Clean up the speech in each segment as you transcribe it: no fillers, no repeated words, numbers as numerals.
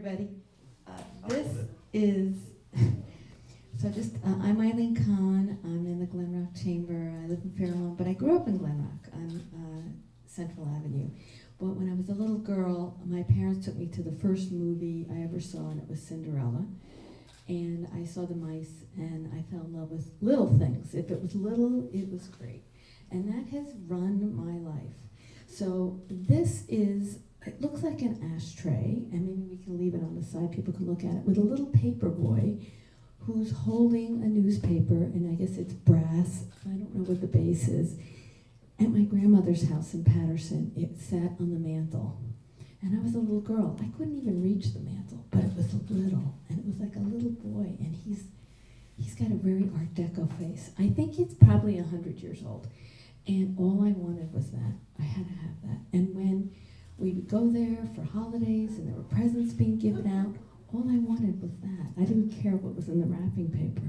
everybody. This is, I'm Eileen Kahn. I'm in the Glen Rock Chamber. I live in Fairlawn, but I grew up in Glen Rock on Central Avenue. But when I was a little girl, my parents took me to the first movie I ever saw, and it was Cinderella. And I saw the mice, and I fell in love with little things. If it was little, it was great. And that has run my life. So this is, it looks like an ashtray, and maybe we can leave it on the side, people can look at it, with a little paper boy who's holding a newspaper, and I guess it's brass, I don't know what the base is. At my grandmother's house in Patterson, it sat on the mantle. And I was a little girl. I couldn't even reach the mantle, but it was little, and it was like a little boy, and he's got a very Art Deco face. I think he's probably 100 years old. And all I wanted was that. I had to have that. And when we would go there for holidays and there were presents being given out, all I wanted was that. I didn't care what was in the wrapping paper.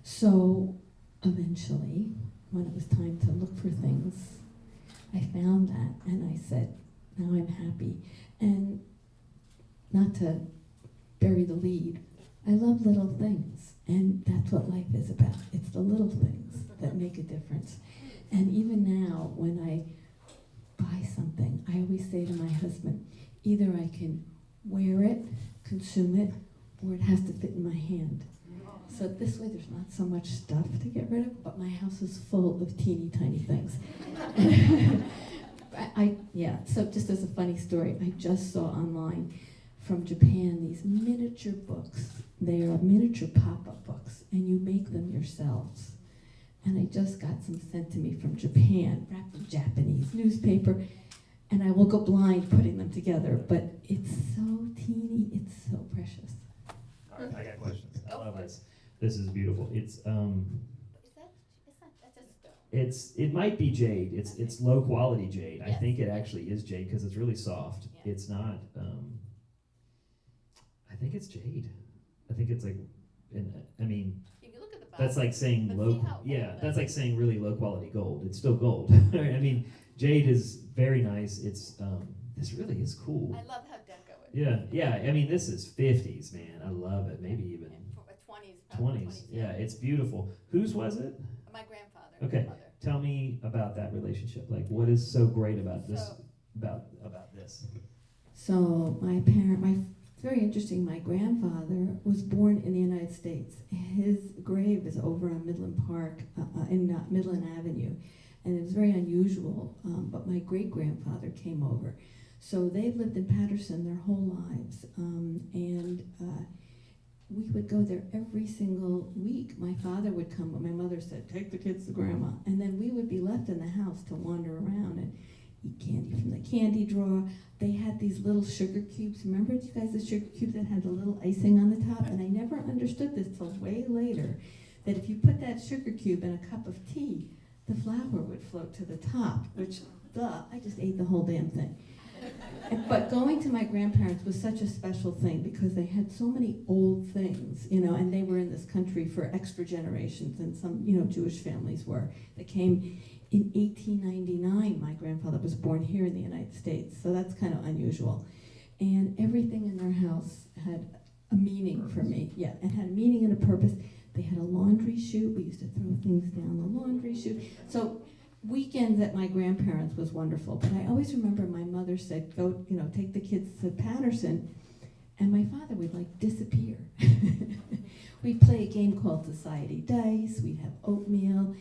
So eventually, when it was time to look for things, I found that and I said, now I'm happy. And not to bury the lead, I love little things. And that's what life is about. It's the little things that make a difference. And even now, when I buy something, I always say to my husband, either I can wear it, consume it, or it has to fit in my hand. So this way there's not so much stuff to get rid of, but my house is full of teeny tiny things. So just as a funny story, I just saw online from Japan these miniature books. They are miniature pop-up books, and you make them yourselves. And I just got some sent to me from Japan, wrapped in Japanese newspaper, and I will go blind putting them together, but it's so teeny, it's so precious. All right, I got questions. I love this. This is beautiful. It's it might be jade. It's low quality jade. Yes. I think it actually is jade because it's really soft. Yeah. It's not. I think it's jade. I think it's like, I mean. You can look at the bottom. That's like saying But low. see how Yeah, old that's that like is. saying really low quality gold. It's still gold. I mean, jade is very nice. It's this really is cool. I love how deco it is. Yeah. I mean, this is 50s, man. I love it. Maybe even And 20s, probably 20s. Yeah, it's beautiful. Whose was it? My grandfather, Okay. my mother. Tell me about that relationship. Like, what is so great about this? So- About this? So it's very interesting, my grandfather was born in the United States. His grave is over on Midland Park, in Midland Avenue, and it was very unusual, but my great-grandfather came over. So they've lived in Patterson their whole lives, and we would go there every single week. My father would come, but my mother said, take the kids to Grandma, and then we would be left in the house to wander around and eat candy from the candy drawer. They had these little sugar cubes. Remember, you guys, the sugar cubes that had the little icing on the top? And I never understood this till way later, that if you put that sugar cube in a cup of tea, the flour would float to the top, which, I just ate the whole damn thing. But going to my grandparents was such a special thing because they had so many old things, and they were in this country for extra generations, and some, Jewish families were. They came in 1899. My grandfather was born here in the United States, so that's kind of unusual. And everything in their house had a meaning for me. Yeah, it had a meaning and a purpose. They had a laundry chute. We used to throw things down the laundry chute. So weekends at my grandparents was wonderful, but I always remember my mother said, go, take the kids to Patterson, and my father would disappear. We'd play a game called Society Dice, we'd have oatmeal,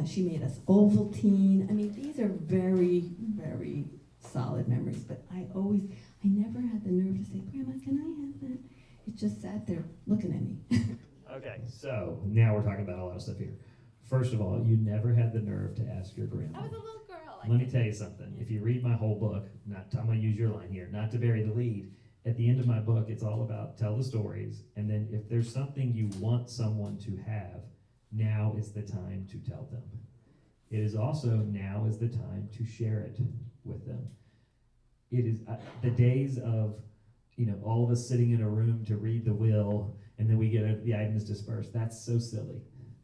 she made us Ovaltine. I mean, these are very, very solid memories, but I never had the nerve to say, Grandma, can I have that? It just sat there looking at me. Okay, so now we're talking about a lot of stuff here. First of all, you never had the nerve to ask your grandma. I was a little girl. Let me tell you something. If you read my whole book, I'm going to use your line here, not to bury the lead. At the end of my book, it's all about tell the stories, and then if there's something you want someone to have, now is the time to tell them. It is also now is the time to share it with them. It is the days of, all of us sitting in a room to read the will, and then we get the items dispersed. That's so silly,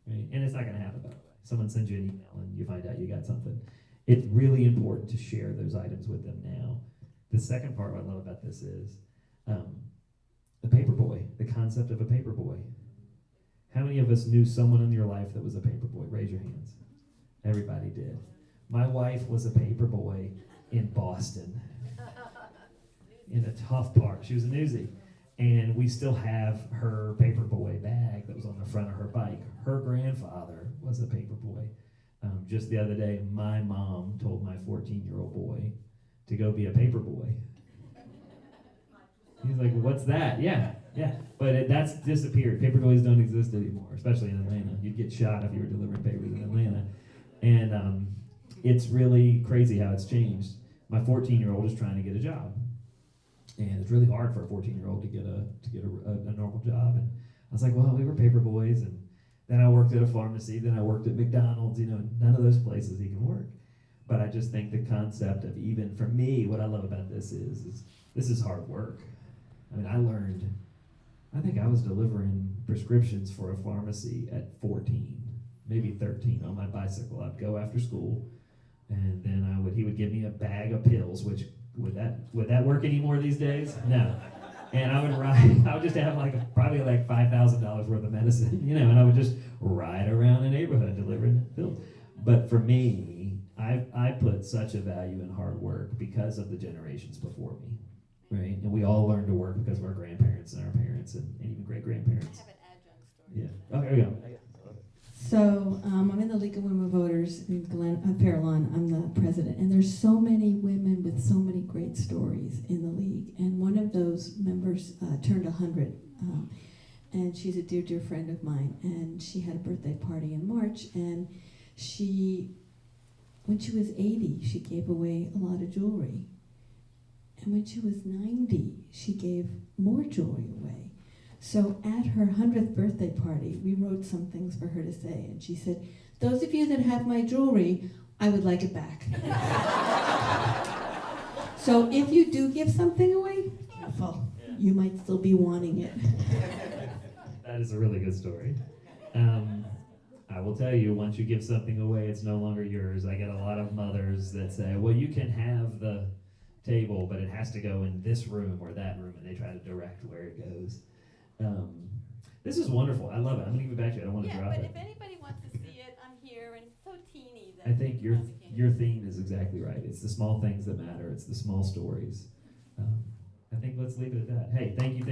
right? And it's not going to happen, by the way. Someone sends you an email and you find out you got something. It's really important to share those items with them now. The second part what I love about this is a paper boy, the concept of a paper boy. How many of us knew someone in your life that was a paper boy? Raise your hands. Everybody did. My wife was a paper boy in Boston, in a tough part. She was a newsie. And we still have her paper boy bag that was on the front of her bike. Her grandfather was a paper boy. Just the other day, my mom told my 14-year-old boy to go be a paper boy. He's like, what's that? Yeah. But that's disappeared. Paper boys don't exist anymore, especially in Atlanta. You'd get shot if you were delivering papers in Atlanta. And it's really crazy how it's changed. My 14-year-old is trying to get a job. And it's really hard for a 14-year-old to get a normal job. And I was like, well, we were paper boys. And then I worked at a pharmacy. Then I worked at McDonald's. None of those places he can work. But I just think the concept of, even for me, what I love about this is this is hard work. I mean, I think I was delivering prescriptions for a pharmacy at 14, maybe 13 on my bicycle. I'd go after school, and then he would give me a bag of pills, which would that work anymore these days? No. And I would ride. I would just have probably $5,000 worth of medicine, and I would just ride around the neighborhood delivering pills. But for me, I put such a value in hard work because of the generations before me, right? And we all learned to work because of our grandparents and our parents and even great-grandparents. I have an adjunct story. Yeah. Oh, here we go. So I'm in the League of Women Voters in Fairlawn. I'm the president, and there's so many women with so many great stories in the league. And one of those members turned 100, and she's a dear, dear friend of mine. And she had a birthday party in March, and when she was 80, she gave away a lot of jewelry. And when she was 90, she gave more jewelry away. So at her 100th birthday party, we wrote some things for her to say, and she said, "Those of you that have my jewelry, I would like it back." So if you do give something away, careful. You might still be wanting it. That is a really good story. I will tell you, once you give something away, it's no longer yours. I get a lot of mothers that say, well, you can have the table, but it has to go in this room or that room, and they try to direct where it goes. This is wonderful. I love it. I'm going to give it back to you. I don't want to drop Yeah, it. but if anybody wants to see it, I'm here, and it's so teeny that I think your probably can't your theme is exactly right. It's the small things that matter. It's the small stories. I think let's leave it at that. Hey, thank you.